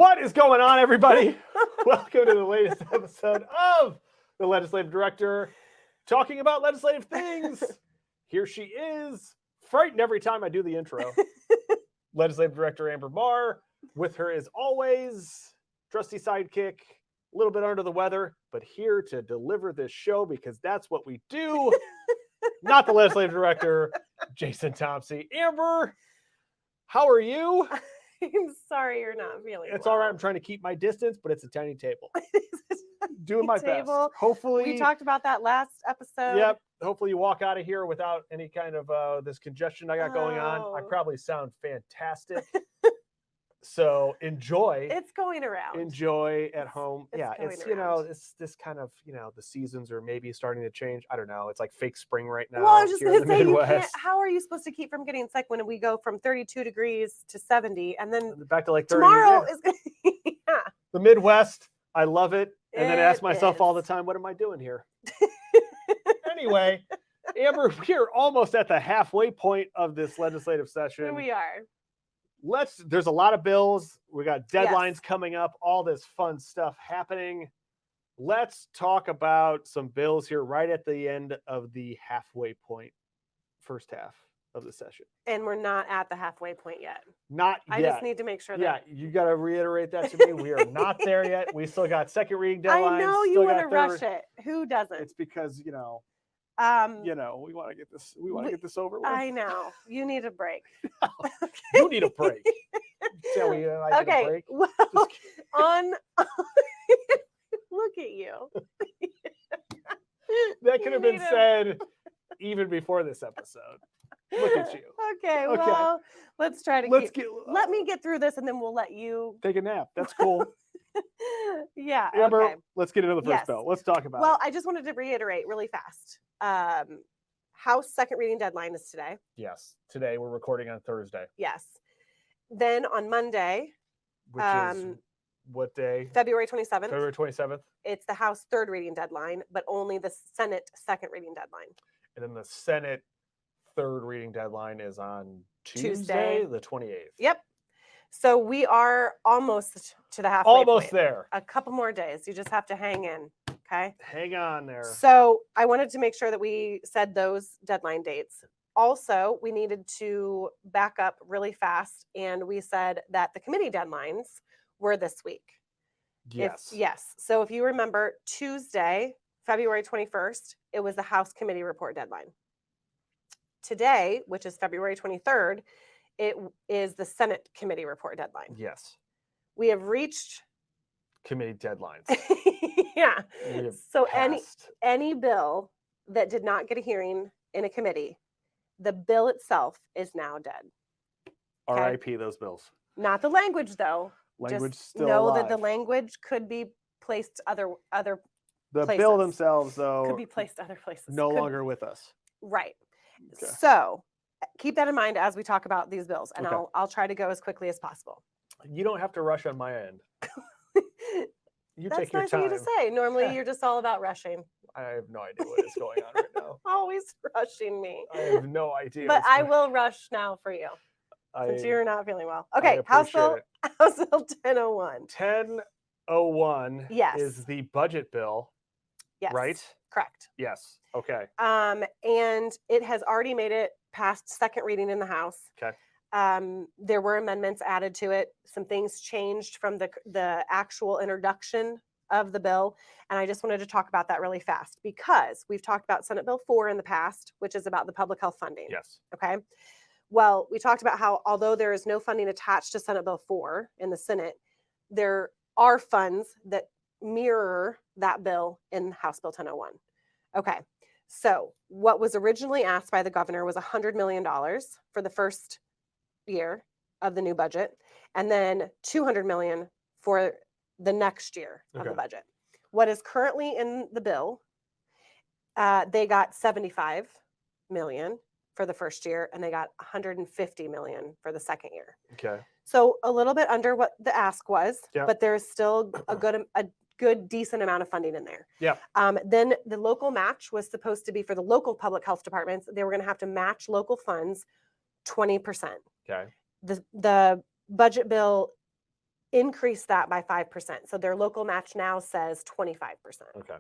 What is going on, everybody? Welcome to the latest episode of The Legislative Director, talking about legislative things. Here she is, frightened every time I do the intro. Legislative Director Ambre Barr. With her, as always, trusty sidekick, a little bit under the weather, but here to deliver this show because that's what we do. Not the Legislative Director, Jason Thompson. Ambre, how are you? I'm sorry you're not feeling It's well. all right. I'm trying to keep my distance, but it's a tiny table. Doing my best. Hopefully. We talked about that last episode. Yep. Hopefully you walk out of here without any kind of this congestion I got going on. I probably sound fantastic. So enjoy. It's going around. Enjoy at home. It's yeah, going it's around. it's this kind of the seasons are maybe starting to change. I don't know. It's like fake spring right now. Well, I was just here going in to the say, you Midwest. can't. How are you supposed to keep from getting sick when we go from 32 degrees to 70, and then Back to like 30. tomorrow yeah. is going to yeah. The Midwest. I love it. And then ask It myself all the is. time, what am I doing here? Anyway, Ambre, we're almost at the halfway point of this legislative session. Here we are. There's a lot of bills. We got deadlines Yes. coming up, all this fun stuff happening. Let's talk about some bills here right at the end of the halfway point, first half of the session. And we're not at the halfway point yet. Not I yet. just need to make sure Yeah, that. you got to reiterate that to me. We are not there yet. We still got second reading deadlines. I know you still want got to third- rush it. Who doesn't? It's because, we want to get this. We want to get this over with. I know. You need a break. You need a break. Tell me I need a Okay. break. Well, Just on look at you. That could have You been need a- said even before this episode. Look at you. Okay, Okay. well, let's try to Let's let me get through this and then we'll let you. take a nap. That's cool. Yeah. Ambre, Okay. let's get into the first Yes. bill. Let's talk about Well, it. I just wanted to reiterate really fast. House second reading deadline is today. Yes. Today we're recording on Thursday, Yes. Then on Monday, which is what day? February 27th, February 27th. it's the House third reading deadline, but only the Senate second reading deadline. And then the Senate third reading deadline is on Tuesday. Tuesday, the 28th. Yep. So we are almost to the halfway Almost point. there. A couple more days. You just have to hang in. Okay. Hang on there. So I wanted to make sure that we said those deadline dates. Also, we needed to back up really fast, and we said that the committee deadlines were this week. Yes. Yes. So if you remember, Tuesday, February 21st, it was the House committee report deadline. Today, which is February 23rd, it is the Senate committee report deadline. Yes. We have reached Committee deadlines. yeah. We have So passed. any bill that did not get a hearing in a committee, the bill itself is now dead. okay. R.I.P. those bills. Not the language though. Language Just still know alive. that the language could be placed other The places. bill themselves, though, could be placed other places. no Could- longer with us. right. Okay. So keep that in mind as we talk about these bills, and Okay. I'll try to go as quickly as possible. You don't have to rush on my end. You That's take your nice time. of you to say. Normally, Yeah. you're just all about rushing. I have no idea what is going on right now. Always rushing me. I have no idea. But what's I going- will rush now for you since I- you're not feeling well. I Okay, House appreciate Bill, it. House Bill 1001. 1001 Yes. is the budget bill, Yes. right? Correct. Yes. Okay. And it has already made it past second reading in the House. Okay. There were amendments added to it. Some things changed from the actual introduction of the bill. And I just wanted to talk about that really fast because we've talked about Senate Bill 4 in the past, which is about the public health funding. Yes. Okay. Well, we talked about how although there is no funding attached to Senate Bill 4 in the Senate, there are funds that mirror that bill in House Bill 1001. Okay. So what was originally asked by the governor was $100 million for the first year of the new budget, and then $200 million for the next year of the Okay. budget. What is currently in the bill, they got 75 million for the first year, and they got 150 million for the second year. Okay. So a little bit under what the ask was, Yeah. but there's still a good decent amount of funding in there. Yeah. Then the local match was supposed to be for the local public health departments. They were going to have to match local funds 20%. Okay. The budget bill increase that by 5%. So their local match now says 25%. Okay.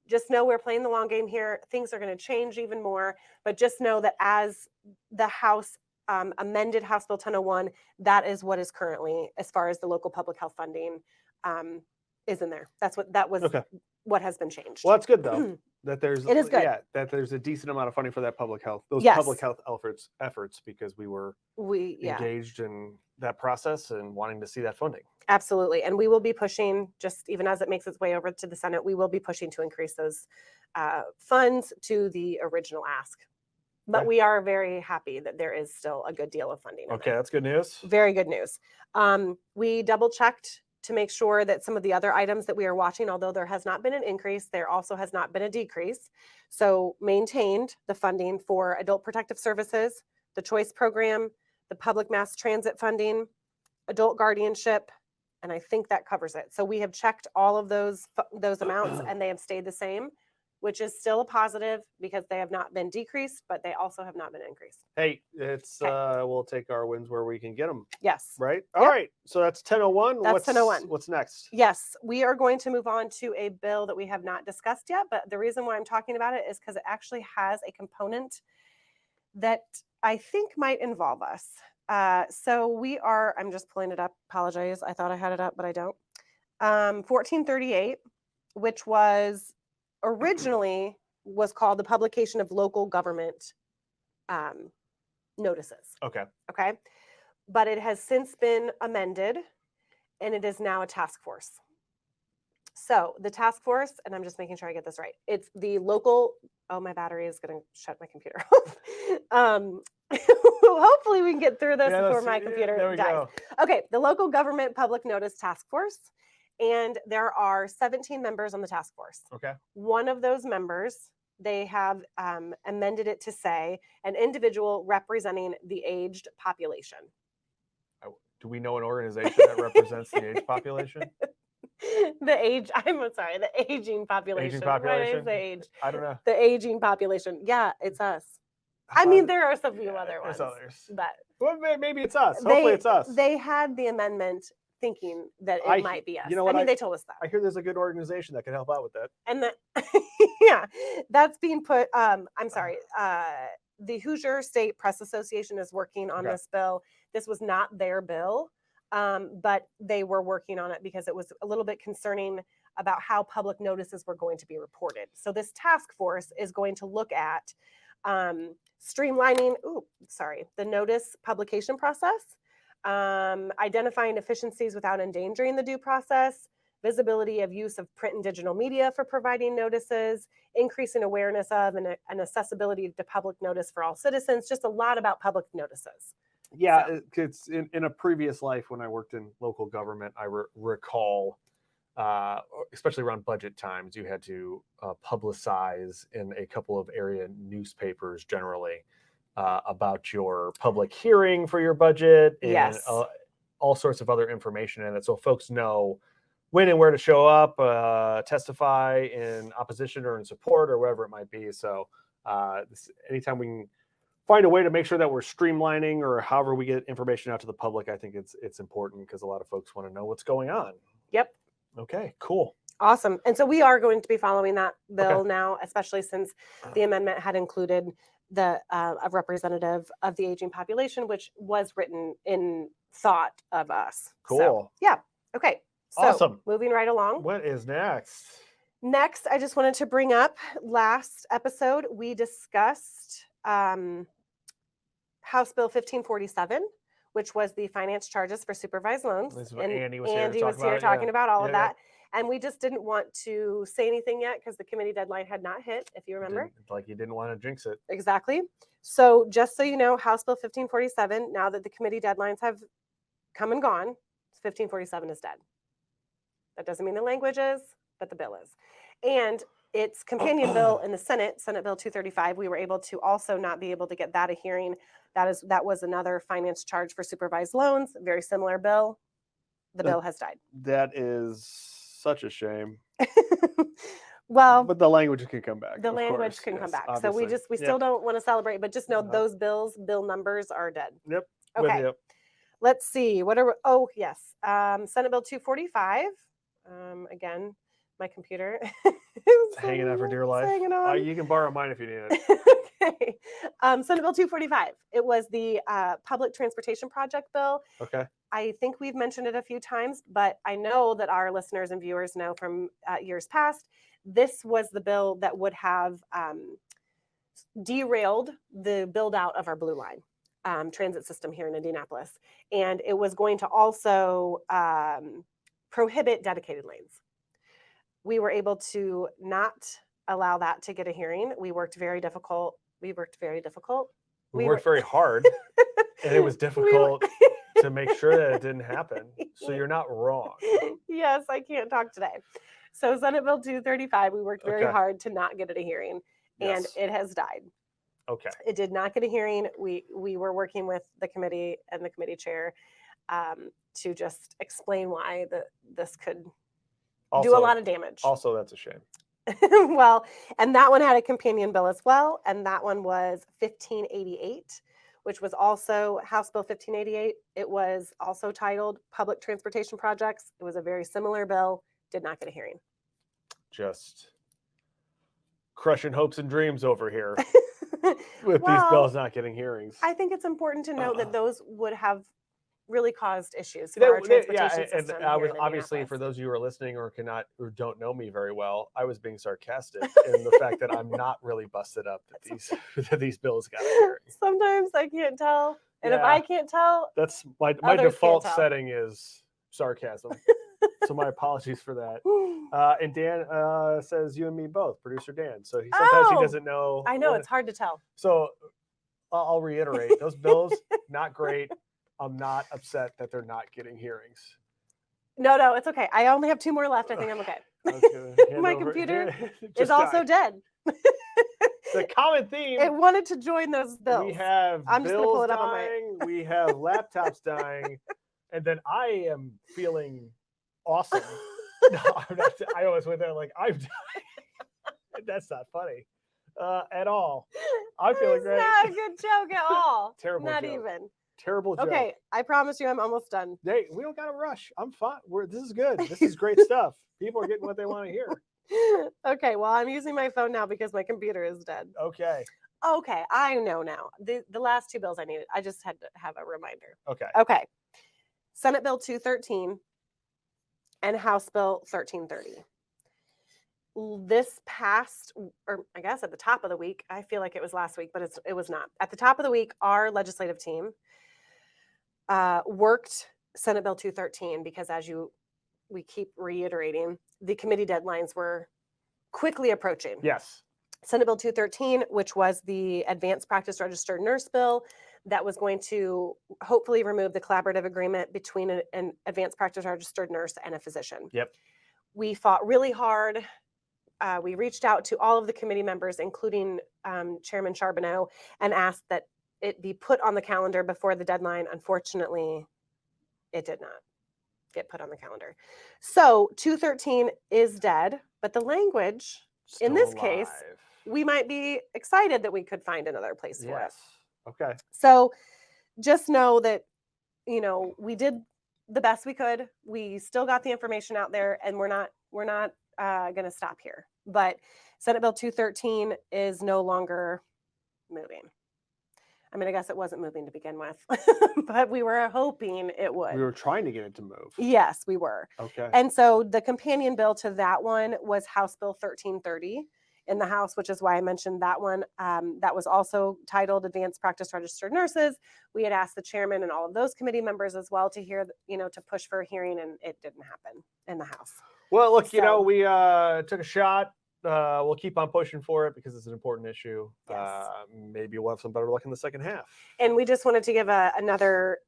Just know we're playing the long game here. Things are going to change even more, but just know that as the House amended House Bill 1001, that is what is currently, as far as the local public health funding is in there. That was Okay. what has been changed. Well, that's good though. That there's It is good. Yeah, that there's a decent amount of funding for that public health, those Yes. public health efforts, because we were engaged in that process and wanting to see that funding. Absolutely. And we will be pushing, just even as it makes its way over to the Senate, we will be pushing to increase those funds to the original ask. But Okay. we are very happy that there is still a good deal of funding. Okay, that's good news. Very good news. We double checked to make sure that some of the other items that we are watching, although there has not been an increase, there also has not been a decrease. So maintained the funding for adult protective services, the choice program, the public mass transit funding, adult guardianship, and I think that covers it. So we have checked all of those amounts and they have stayed the same, which is still a positive because they have not been decreased, but they also have not been increased. Hey, it's we'll take our wins where we can get them. Yes. Right? All right. So that's 1001. That's 1001. What's next? Yes, we are going to move on to a bill that we have not discussed yet, but the reason why I'm talking about it is because it actually has a component that I think might involve us. So we are, I'm just pulling it up, apologize. I thought I had it up, but I don't. 1438, which was originally was called the publication of local government notices. Okay. Okay. But it has since been amended and it is now a task force. So the task force, and I'm just making sure I get this right. It's the local, oh, my battery is going to shut my computer off. Hopefully we can get through this before my computer dies. Go. Okay, the local government public notice task force. And there are 17 members on the task force. Okay. One of those members, they have amended it to say an individual representing the aged population. Do we know an organization that represents the age population? I'm sorry, the aging population. Aging population? What is the age? I don't know. The aging population. Yeah, it's us. I mean, there are some few other ones. There's others. But well, maybe it's us. Hopefully it's us. They had the amendment thinking that it might be us. You know what? I mean, they told us that. I hear there's a good organization that can help out with that. And that, yeah, that's being put, I'm sorry, the Hoosier State Press Association is working on this bill. This was not their bill, but they were working on it because it was a little bit concerning about how public notices were going to be reported. So this task force is going to look at streamlining, the notice publication process, identifying efficiencies without endangering the due process, visibility of use of print and digital media for providing notices, increasing awareness of and accessibility to public notice for all citizens, just a lot about public notices. Yeah, it's in a previous life when I worked in local government, I recall, especially around budget times, you had to publicize in a couple of area newspapers generally about your public hearing for your budget and all sorts of other information in it. So folks know when and where to show up, testify in opposition or in support or whatever it might be. So anytime we can find a way to make sure that we're streamlining or however we get information out to the public, I think it's important because a lot of folks want to know what's going on. Yep. Okay, cool. Awesome. And so we are going to be following that bill now, especially since the amendment had included the a representative of the aging population, which was written in thought of us. Cool. So, yeah. Okay. So awesome. Moving right along. What is next? Next, I just wanted to bring up last episode, we discussed House Bill 1547, which was the finance charges for supervised loans. This is what and Andy was here talking about all of that. And we just didn't want to say anything yet because the committee deadline had not hit, if you remember. Like you didn't want to jinx it. Exactly. So just so you know, House Bill 1547, now that the committee deadlines have come and gone, 1547 is dead. That doesn't mean the language is, but the bill is. And its companion bill in the Senate, Senate Bill 235, we were able to also not be able to get that a hearing. That was another finance charge for supervised loans, very similar bill. The bill has died. That is such a shame. Well, but the language can come back. The language can come back. Obviously. So we still don't want to celebrate, but just know those bill numbers are dead. Yep. Okay. With you. Let's see. Oh, yes. Senate Bill 245. Again, my computer is Hanging out for dear life. hanging on. You can borrow mine if you need it. Okay. Senate Bill 245. It was the public transportation project bill. Okay. I think we've mentioned it a few times, but I know that our listeners and viewers know from years past, this was the bill that would have derailed the build out of our Blue Line transit system here in Indianapolis. And it was going to also prohibit dedicated lanes. We were able to not allow that to get a hearing. We worked very difficult. We worked very hard, and it was difficult to make sure that it didn't happen. So you're not wrong. Yes, I can't talk today. So Senate Bill 235, we worked very hard to not get it a hearing, and it has died. Okay. It did not get a hearing. We were working with the committee and the committee chair to just explain why this could do a lot of damage. Also, that's a shame. Well, and that one had a companion bill as well, and that one was 1588, which was also House Bill 1588. It was also titled Public Transportation Projects. It was a very similar bill, did not get a hearing. Just crushing hopes and dreams over here with these bills not getting hearings. I think it's important to note that those would have really caused issues for our transportation system. And I was obviously, for those of you who are listening or don't know me very well, I was being sarcastic in the fact that I'm not really busted up that these bills got a hearing. Sometimes I can't tell, and if I can't tell, that's my default setting is sarcasm. So my apologies for that. And Dan says you and me both, producer Dan. So sometimes he doesn't know. I know, it's hard to tell. So I'll reiterate, those bills, not great. I'm not upset that they're not getting hearings. No, it's okay. I only have 2 more left. I think I'm okay. My computer is also dead. The common theme. It wanted to join those bills. We have I'm just gonna pull it up on dying, we have laptops dying, and then I am feeling awesome. No, I'm not, I always went there like, I'm dying. That's not funny at all. I'm feeling great. Not a good joke at all. Terrible Not joke. even. Terrible joke. Okay, I promise you I'm almost done. Hey, we don't got to rush. I'm fine. This is good. This is great stuff. People are getting what they want to hear. Okay, well, I'm using my phone now because my computer is dead. Okay, I know now. The last 2 bills I needed. I just had to have a reminder. Okay. Senate Bill 213 and House Bill 1330. This past, or I guess at the top of the week, I feel like it was last week, but it was not. At the top of the week, our legislative team worked Senate Bill 213 because, as we keep reiterating, the committee deadlines were quickly approaching. Yes. Senate Bill 213, which was the Advanced Practice Registered Nurse bill that was going to hopefully remove the collaborative agreement between an advanced practice registered nurse and a physician. Yep. We fought really hard. We reached out to all of the committee members, including Chairman Charbonneau, and asked that it be put on the calendar before the deadline. Unfortunately, it did not get put on the calendar. So 213 is dead, but the language, in this case, we might be excited that we could find another place for it. Okay. So just know that, we did the best we could. We still got the information out there, and we're not going to stop here. But Senate Bill 213 is no longer moving. I mean, I guess it wasn't moving to begin with, but we were hoping it would. We were trying to get it to move. Yes, we were. Okay. And so the companion bill to that one was House Bill 1330 in the House, which is why I mentioned that one. That was also titled Advanced Practice Registered Nurses. We had asked the chairman and all of those committee members as well to hear, to push for a hearing, and it didn't happen in the House. Well, look, we took a shot. We'll keep on pushing for it because it's an important issue. Yes. Maybe we'll have some better luck in the second half. And we just wanted to give another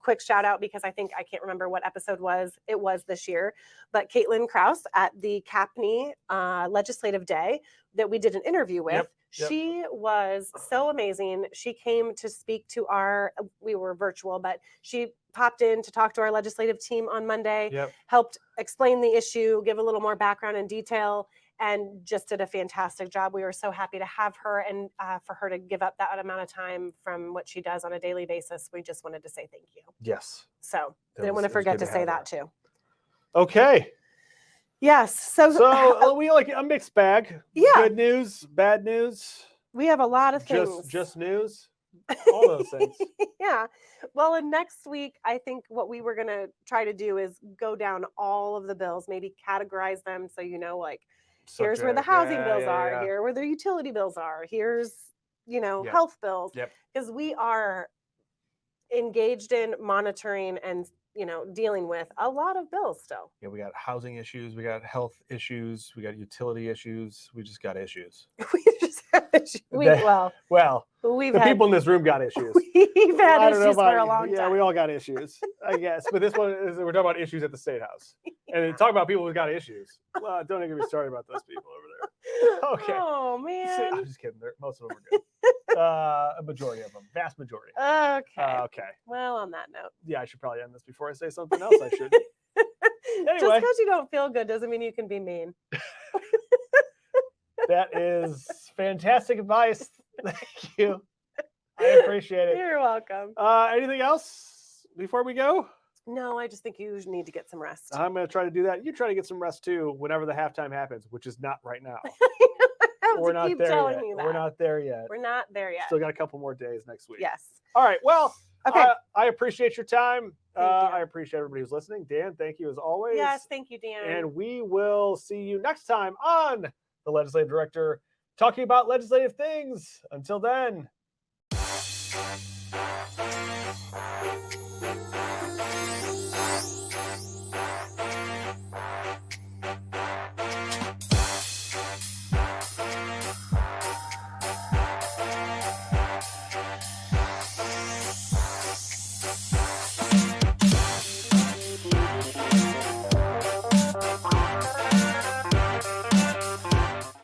quick shout out because I can't remember what episode it was this year, but Caitlin Krause at the CAPNY Legislative Day that we did an interview with. Yep. She was so amazing. She came to speak to we were virtual, but she popped in to talk to our legislative team on Monday, helped explain the issue, give a little more background and detail. and just did a fantastic job. We were so happy to have her, and for her to give up that amount of time from what she does on a daily basis. We just wanted to say thank you. Yes. So It didn't was- want it to was forget good to to say have that too. Okay. Yes. So we like a mixed bag. Yeah. Good news, bad news, we have a lot of things. just news, all those things. Yeah. Well, and next week, I think what we were going to try to do is go down all of the bills, maybe categorize them so you know, like, here's where the Subject. housing Yeah, bills yeah, are, yeah. here where the utility bills are, here's, Yep. health bills. Yep. Because we are engaged in monitoring and, dealing with a lot of bills still. Yeah, we got housing issues, we got health issues, we got utility issues. We just got issues. We just have issues. Well, We've the had people in this room got issues. we've had I don't know issues for about a you. long Yeah, time. we all got issues, I guess. But this one is we're talking about issues at the State House. And talk about people who got issues. Well, don't even get me started about those people over there. Okay. Oh See, man. I'm just kidding. Most of them are good. A majority of them, vast majority. Okay. Okay. Well, on that note. Yeah, I should probably end this before I say something else. I should. Just Anyway. because you don't feel good doesn't mean you can be mean. That is fantastic advice. Thank you. I appreciate it. You're welcome. Anything else before we go? No, I just think you need to get some rest. I'm going to try to do that. You try to get some rest too whenever the halftime happens, which is not right now. I have We're to not keep there telling yet. you that. We're not there yet. We're not there yet. Still got a couple more days next week. Yes. All right. Well, Okay. I appreciate your time. Thank you. I appreciate everybody who's listening. Dan, thank you as always. Yes, thank you, Dan. And we will see you next time on The Legislative Director, talking about legislative things. Until then.